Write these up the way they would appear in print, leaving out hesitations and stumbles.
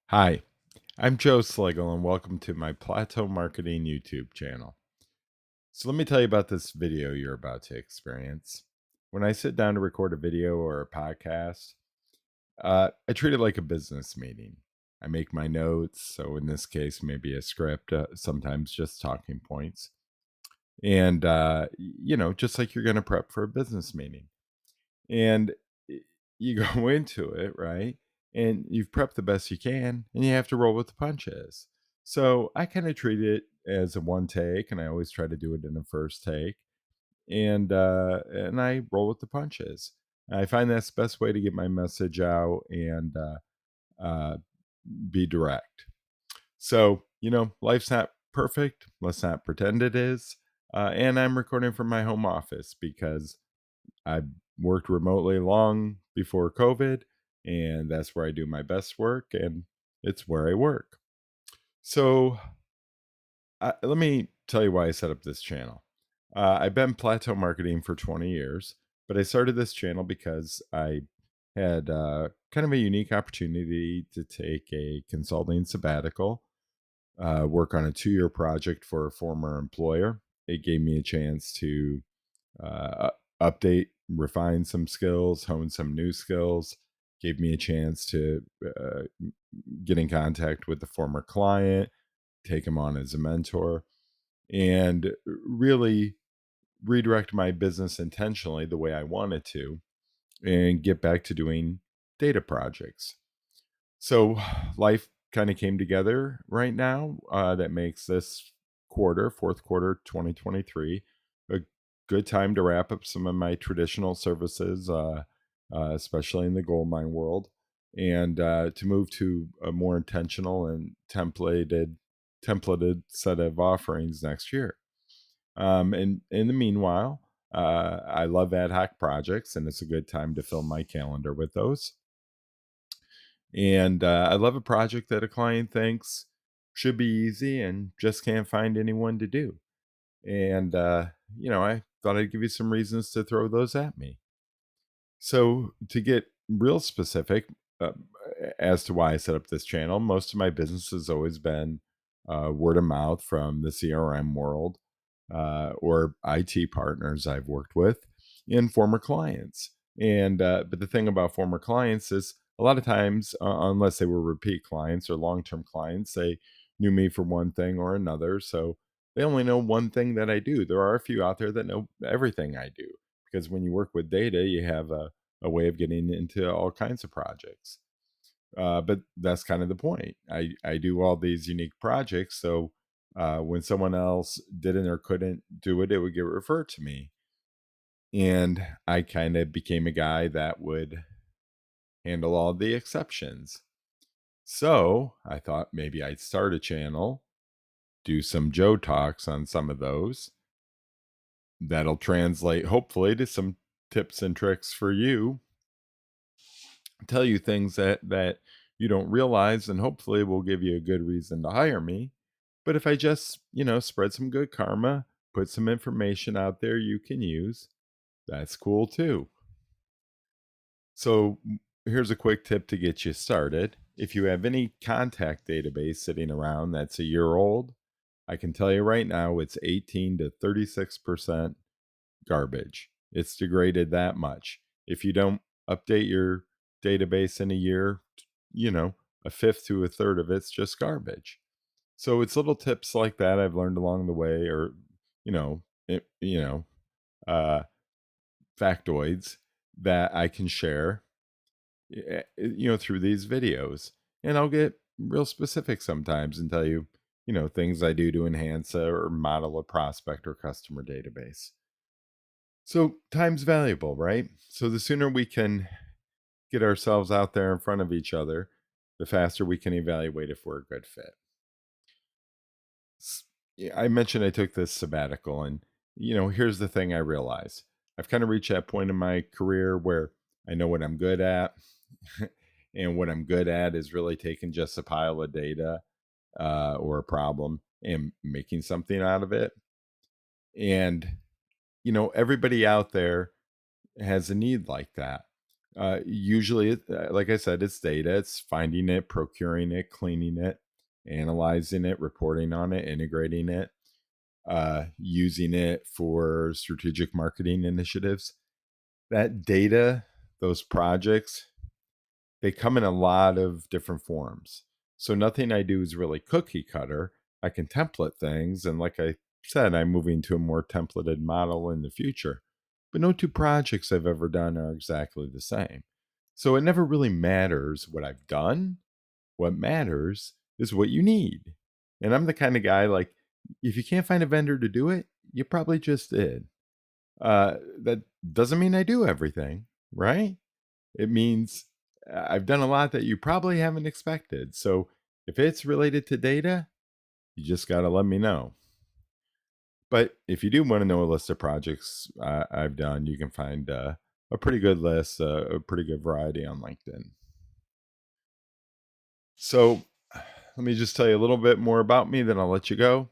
Hi, I'm Joe Sligel, and welcome to my Plateau Marketing YouTube channel. So, let me tell you about this video you're about to experience. When I sit down to record a video or a podcast, I treat it like a business meeting. I make my notes, so in this case, maybe a script, sometimes just talking points. And, just like you're going to prep for a business meeting. And you go into it, right? And you've prepped the best you can, and you have to roll with the punches. So I kind of treat it as a one take, and I always try to do it in a first take. And I roll with the punches. I find that's the best way to get my message out and uh, be direct. So, life's not perfect. Let's not pretend it is. And I'm recording from my home office because I worked remotely long before COVID, and that's where I do my best work, and it's where I work. So, let me tell you why I set up this channel. I've been plateau marketing for 20 years, but I started this channel because I had kind of a unique opportunity to take a consulting sabbatical, work on a 2-year project for a former employer. It gave me a chance to update, refine some skills, hone some new skills. Gave me a chance to get in contact with the former client, take him on as a mentor, and really redirect my business intentionally the way I wanted to and get back to doing data projects. So life kind of came together right now. That makes this quarter, fourth quarter 2023, a good time to wrap up some of my traditional services, especially in the gold mine world, and to move to a more intentional and templated set of offerings next year. And in the meanwhile, I love ad hoc projects, and it's a good time to fill my calendar with those. And I love a project that a client thinks should be easy and just can't find anyone to do. And, I thought I'd give you some reasons to throw those at me. So, to get real specific uh, as to why I set up this channel, most of my business has always been word of mouth from the CRM world or IT partners I've worked with and former clients. And but the thing about former clients is a lot of times, unless they were repeat clients or long-term clients, they knew me for one thing or another. So they only know one thing that I do. There are a few out there that know everything I do because when you work with data, you have a way of getting into all kinds of projects. But that's kind of the point. I do all these unique projects, so when someone else didn't or couldn't do it, it would get referred to me, and I kind of became a guy that would handle all the exceptions. So I thought maybe I'd start a channel, do some Joe talks on some of those. That'll translate hopefully to some tips and tricks for you, tell you things that you don't realize, and hopefully will give you a good reason to hire me. But if I just, spread some good karma, put some information out there you can use, that's cool too. So here's a quick tip to get you started. If you have any contact database sitting around that's a year old, I can tell you right now it's 18 to 36% garbage. It's degraded that much. If you don't update your database in a year, you know, a fifth to a third of it's just garbage. So it's little tips like that I've learned along the way, or you know, it, you know, uh, factoids that I can share, through these videos, and I'll get real specific sometimes and tell you, things I do to enhance or model a prospect or customer database. So time's valuable, right? So the sooner we can get ourselves out there in front of each other, the faster we can evaluate if we're a good fit. Yeah, I mentioned I took this sabbatical, and here's the thing I realized. I've kind of reached that point in my career where I know what I'm good at. And what I'm good at is really taking just a pile of data or a problem and making something out of it. And, everybody out there has a need like that. Usually, like I said, it's data. It's finding it, procuring it, cleaning it, analyzing it, reporting on it, integrating it, using it for strategic marketing initiatives. That data, those projects, they come in a lot of different forms. So nothing I do is really cookie cutter. I can template things. And like I said, I'm moving to a more templated model in the future. But no two projects I've ever done are exactly the same. So it never really matters what I've done. What matters is what you need. And I'm the kind of guy like, if you can't find a vendor to do it, you probably just did. That doesn't mean I do everything, right? It means I've done a lot that you probably haven't expected. So if it's related to data, you just got to let me know. But if you do want to know a list of projects I've done, you can find a pretty good list, a pretty good variety on LinkedIn. So let me just tell you a little bit more about me, then I'll let you go.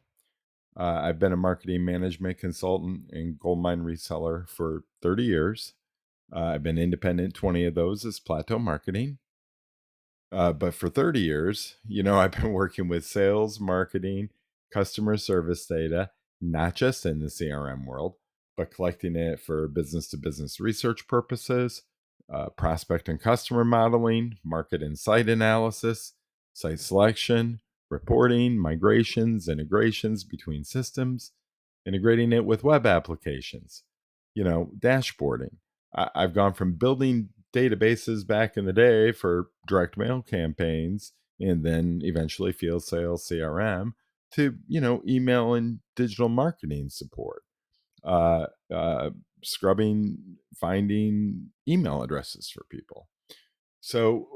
I've been a marketing management consultant and gold mine reseller for 30 years. I've been independent 20 of those as Plateau Marketing. But for 30 years, I've been working with sales, marketing, customer service data, not just in the CRM world, but collecting it for business to business research purposes, prospect and customer modeling, market and site analysis, site selection, reporting, migrations, integrations between systems, integrating it with web applications, dashboarding. I've gone from building databases back in the day for direct mail campaigns and then eventually field sales CRM to, email and digital marketing support, uh, uh, scrubbing, finding email addresses for people. So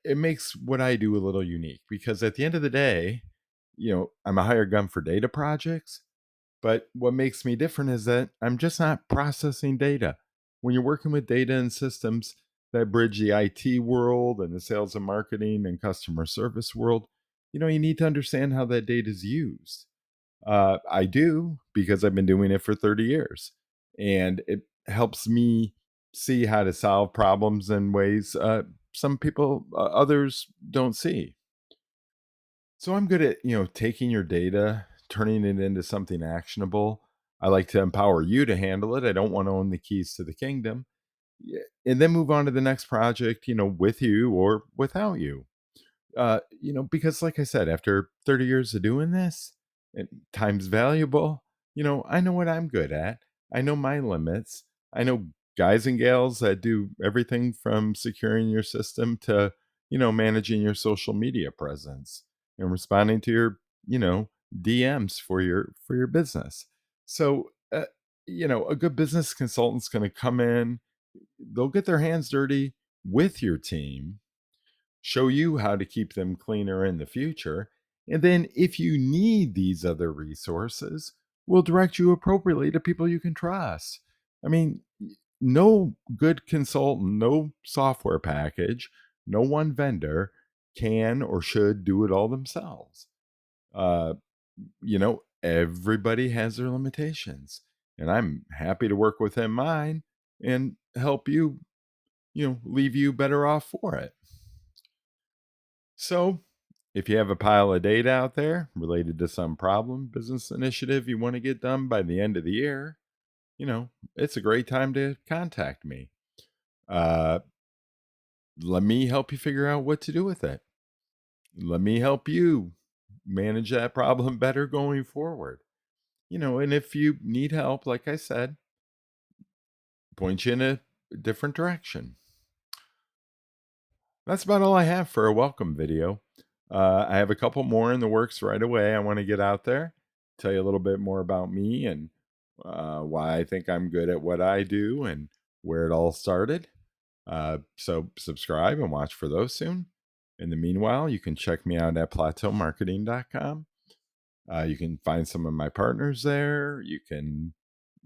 it makes what I do a little unique because at the end of the day, I'm a hired gun for data projects, but what makes me different is that I'm just not processing data. When you're working with data and systems that bridge the IT world and the sales and marketing and customer service world, you need to understand how that data is used. I do because I've been doing it for 30 years. And it helps me see how to solve problems in ways some people, others don't see. So I'm good at, taking your data, turning it into something actionable. I like to empower you to handle it. I don't want to own the keys to the kingdom. Yeah, and then move on to the next project, with you or without you. Because like I said, after 30 years of doing this, and time's valuable, I know what I'm good at. I know my limits. I know guys and gals that do everything from securing your system to, managing your social media presence and responding to your, DMs for your business. So, a good business consultant's going to come in, they'll get their hands dirty with your team, show you how to keep them cleaner in the future. And then if you need these other resources, we'll direct you appropriately to people you can trust. I mean, no good consultant, no software package, no one vendor can or should do it all themselves. Uh, everybody has their limitations, and I'm happy to work within mine and help you, leave you better off for it. So, if you have a pile of data out there related to some problem, business initiative you want to get done by the end of the year, it's a great time to contact me. Uh, Let me help you figure out what to do with it. Let me help you manage that problem better going forward. And if you need help, like I said, point you in a different direction. That's about all I have for a welcome video. I have a couple more in the works right away. I want to get out there, tell you a little bit more about me and why I think I'm good at what I do and where it all started. So subscribe and watch for those soon. In the meanwhile, you can check me out at plateaumarketing.com. You can find some of my partners there. You can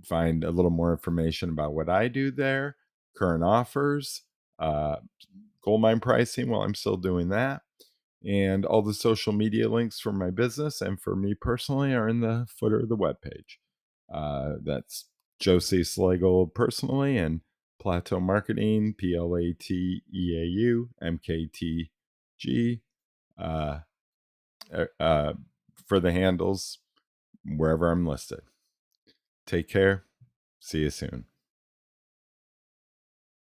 find a little more information about what I do there, current offers, uh, gold mine pricing while I'm still doing that. And all the social media links for my business and for me personally are in the footer of the webpage. That's Josie Slagle personally and Plateau Marketing, PLATEAU MKTG, uh, for the handles wherever I'm listed. Take care. See you soon.